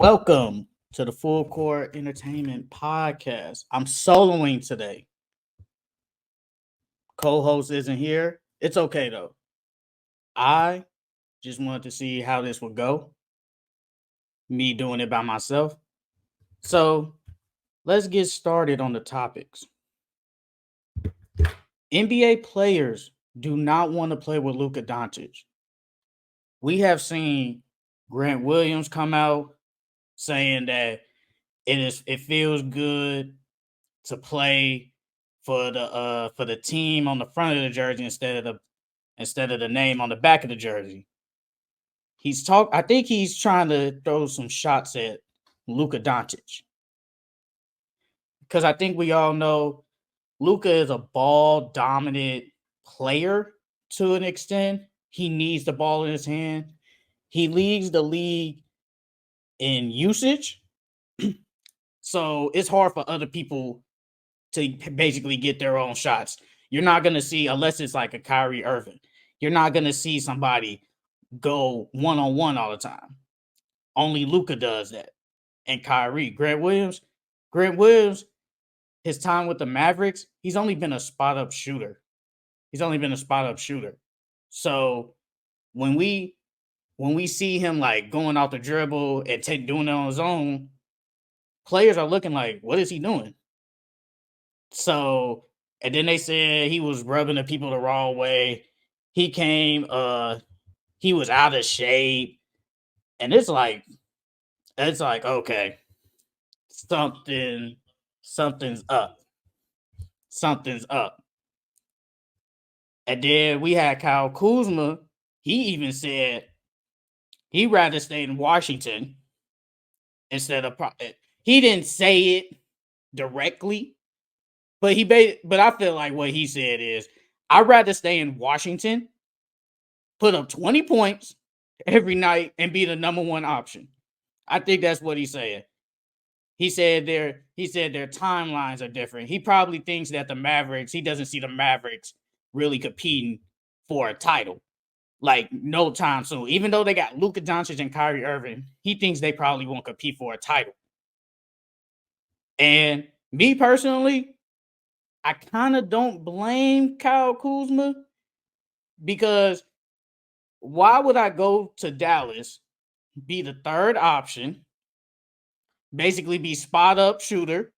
Welcome to the Full Court Entertainment Podcast. I'm soloing today. Co-host isn't here. It's okay though. I just wanted to see how this would go. Me doing it by myself. So let's get started on the topics. NBA players do not want to play with Luka Doncic. We have seen Grant Williams come out saying that it feels good to play for the team on the front of the jersey instead of the name on the back of the jersey. I think he's trying to throw some shots at Luka Doncic. Because I think we all know Luka is a ball dominant player to an extent. He needs the ball in his hand. He leads the league in usage. So it's hard for other people to basically get their own shots. You're not going to see, unless it's like a Kyrie Irving, you're not going to see somebody go one-on-one all the time. Only Luka does that. And Kyrie. Grant Williams, his time with the Mavericks, he's only been a spot-up shooter. So when we see him like going out the dribble and doing it on his own, players are looking like, what is he doing? So, and then they said he was rubbing the people the wrong way. He he was out of shape. And it's like, okay, something's up. Something's up. And then we had Kyle Kuzma. He even said he'd rather stay in Washington instead of. He didn't say it directly, but I feel like what he said is, I'd rather stay in Washington, put up 20 points every night, and be the number one option. I think that's what he said. He said their timelines are different. He probably thinks that he doesn't see the Mavericks really competing for a title. Like no time soon. Even though they got Luka Doncic and Kyrie Irving, he thinks they probably won't compete for a title. And me personally, I kind of don't blame Kyle Kuzma, because why would I go to Dallas, be the third option, basically be spot up shooter?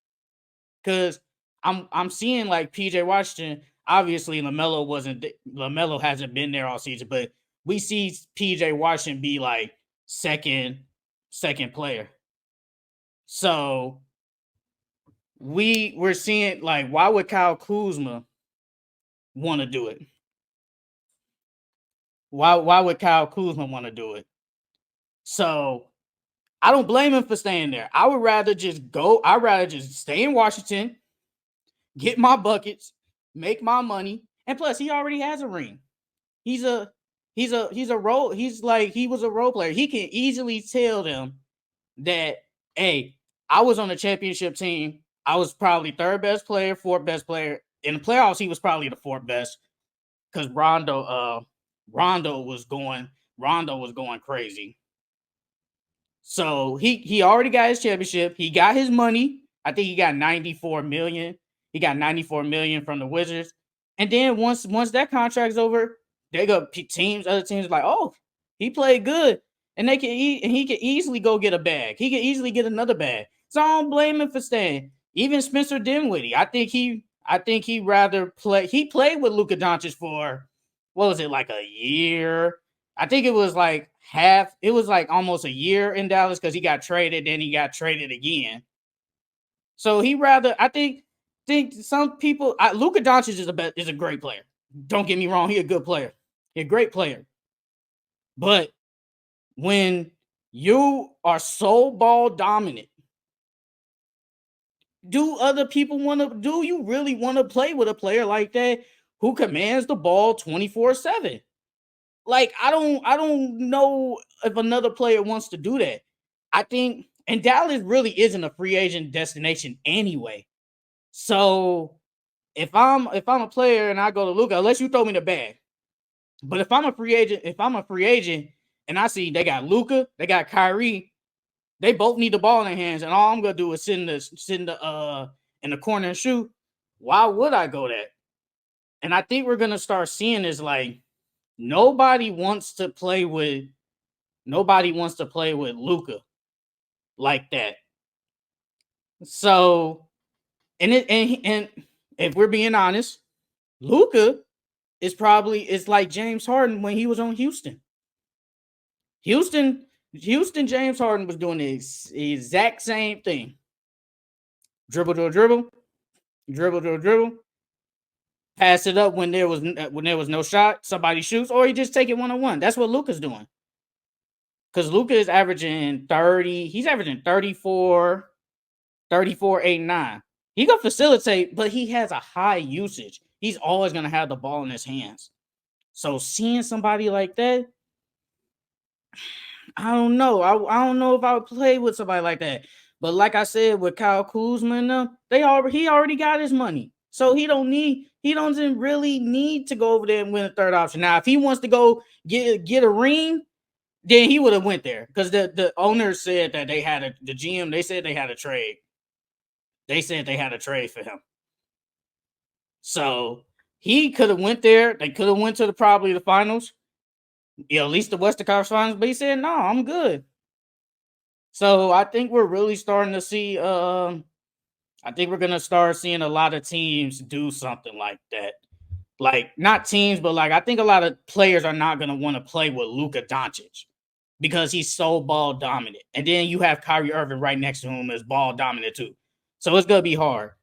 Because I'm seeing like PJ Washington. Obviously, LaMelo hasn't been there all season, but we see PJ Washington be like second player. So we're seeing like, why would Kyle Kuzma want to do it? Why would Kyle Kuzma want to do it? So I don't blame him for staying there. I'd rather just stay in Washington, get my buckets, make my money, and plus he already has a ring. He was a role player. He can easily tell them that, hey, I was on the championship team. I was probably third best player, fourth best player. In the playoffs, he was probably the fourth best, because Rondo was going crazy. So he already got his championship. He got his money. I think he got $94 million. He got $94 million from the Wizards. And then once that contract's over, they go other teams like, oh, he played good. And he can easily go get a bag. He can easily get another bag. So I don't blame him for staying. Even Spencer Dinwiddie, I think he rather play. He played with Luka Doncic for, what was it, like a year? I think it was like almost a year in Dallas, because he got traded, then he got traded again. So I think some people, Luka Doncic is a great player. Don't get me wrong, he's a good player. He's a great player. But when you are so ball dominant, do you really want to play with a player like that who commands the ball 24/7? Like, I don't know if another player wants to do that. I think, and Dallas really isn't a free agent destination anyway. So if I'm a player and I go to Luka, unless you throw me the bag. But if I'm a free agent and I see they got Luka, they got Kyrie, They both need the ball in their hands, and all I'm gonna do is sit in the corner and shoot. Why would I go that? And I think we're gonna start seeing is like nobody wants to play with Luka like that. So, and if we're being honest, Luka is like James Harden when he was on Houston. Houston, James Harden was doing the exact same thing. Dribble to a dribble, dribble to a dribble, pass it up when there was no shot, somebody shoots, or he just take it 1-on-1. That's what Luka's doing. Because Luka is averaging 30, he's averaging 34, 8, 9. He can facilitate, but he has a high usage. He's always gonna have the ball in his hands. So seeing somebody like that, I don't know. I don't know if I would play with somebody like that. But like I said, with Kyle Kuzma and them, he already got his money. So he doesn't really need to go over there and win a third option. Now, if he wants to go get a ring, then he would have went there. Because the owners said that the GM, they said they had a trade. They said they had a trade for him. So he could have went there. They could have went to probably the finals. At least the Western Conference Finals, but he said, no, I'm good. So I think we're really starting to see, I think we're going to start seeing a lot of teams do something like that. Like, not teams, but like, I think a lot of players are not going to want to play with Luka Doncic because he's so ball dominant. And then you have Kyrie Irving right next to him as ball dominant too. So it's going to be hard.